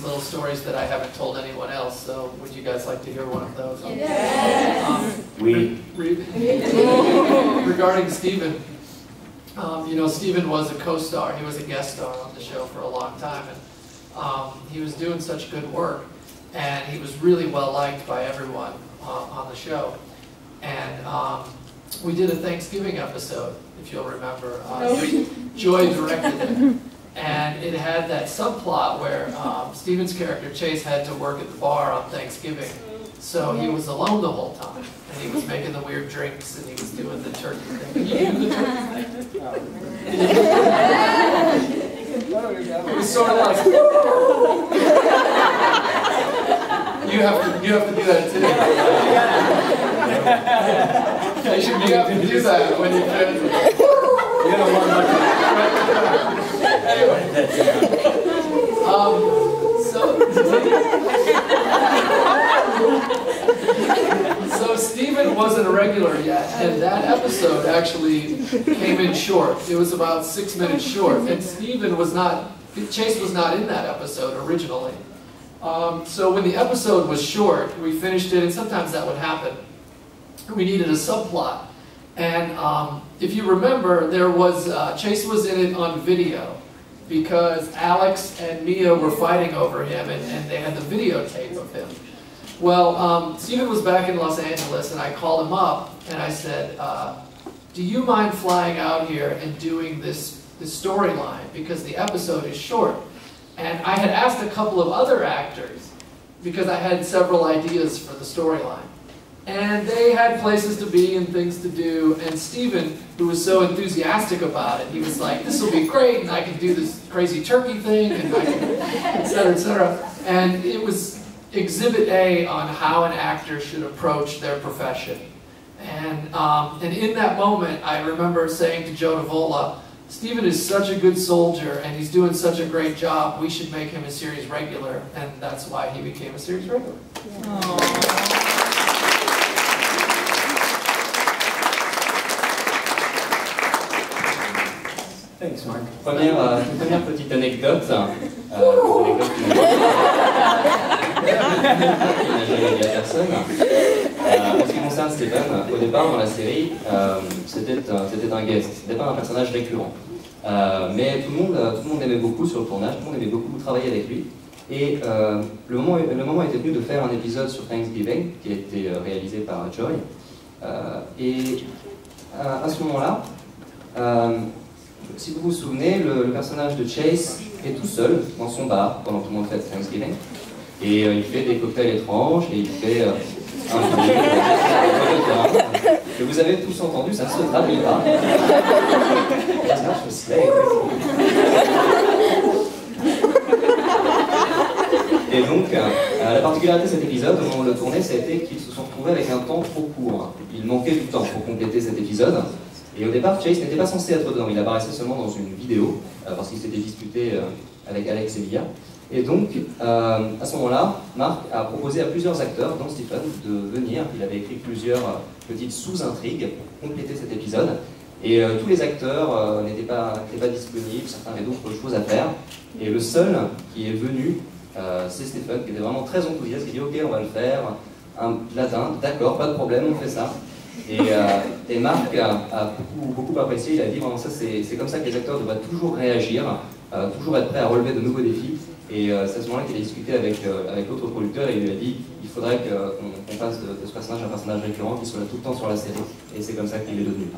little stories that I haven't told anyone else. So would you guys like to hear one of those? Yes. Regarding Stephen, you know, Stephen was a co-star. He was a guest star on the show for a long time, and he was doing such good work, and he was really well liked by everyone on the show. And we did a Thanksgiving episode, if you'll remember. Joy directed it. And it had that subplot where Stephen's character, Chase, had to work at the bar on Thanksgiving. So he was alone the whole time. And he was making the weird drinks, and he was doing the turkey thing. You do the turkey thing? It was sort of like... You have to do that too. You have to do that when you can. You don't want anyway. So Stephen wasn't a regular yet, and that episode actually came in short. It was about 6 minutes short, and Chase was not in that episode originally. So when the episode was short, we finished it, and sometimes that would happen. We needed a subplot. And if you remember, Chase was in it on video because Alex and Mia were fighting over him, and they had the videotape of him. Well, Stephen was back in Los Angeles, and I called him up, and I said, do you mind flying out here and doing this storyline, because the episode is short? And I had asked a couple of other actors, because I had several ideas for the storyline. And they had places to be and things to do, and Stephen, who was so enthusiastic about it, he was like, this will be great, and I can do this crazy turkey thing, and I can, et cetera, et cetera. And it was Exhibit A on how an actor should approach their profession. And in that moment, I remember saying to Joe Davola, Stephen is such a good soldier, and he's doing such a great job, we should make him a series regular, and that's why he became a series regular. Aww. Thanks, Mark. Première petite anecdote. Personne. En ce qui concerne Stephen, au départ dans la série, c'était un guest, c'était pas un personnage récurrent. Mais tout le monde l'aimait beaucoup sur le tournage, tout le monde aimait beaucoup travailler avec lui. Et le moment était venu de faire un épisode sur Thanksgiving, qui a été réalisé par Joy. Et à ce moment-là, si vous vous souvenez, le personnage de Chase est tout seul dans son bar pendant que tout le monde fête Thanksgiving. Et il fait des cocktails étranges, et il fait un bruit, que vous avez tous entendu, ça ne se traduit pas. Et donc, la particularité de cet épisode, au moment de le tourner, ça a été qu'ils se sont retrouvés avec un temps trop court. Il manquait du temps pour compléter cet épisode. Et au départ, Chase n'était pas censé être dedans, il apparaissait seulement dans une vidéo, parce qu'il s'était disputé avec Alex et Mia. Et donc, à ce moment-là, Mark a proposé à plusieurs acteurs, dont Stephen, de venir. Il avait écrit plusieurs petites sous-intrigues pour compléter cet épisode. Et tous les acteurs n'étaient pas disponibles, certains avaient d'autres choses à faire. Et le seul qui est venu, c'est Stephen, qui était vraiment très enthousiaste, qui dit « Ok, on va le faire, un latin, d'accord, pas de problème, on fait ça ». Et Marc a beaucoup apprécié, il a dit vraiment ça, c'est comme ça que les acteurs devraient toujours réagir, toujours être prêts à relever de nouveaux défis. Et c'est à ce moment-là qu'il a discuté avec l'autre producteur et il lui a dit il faudrait qu'on fasse de ce personnage un personnage récurrent qui soit là tout le temps sur la série. Et c'est comme ça qu'il est devenu.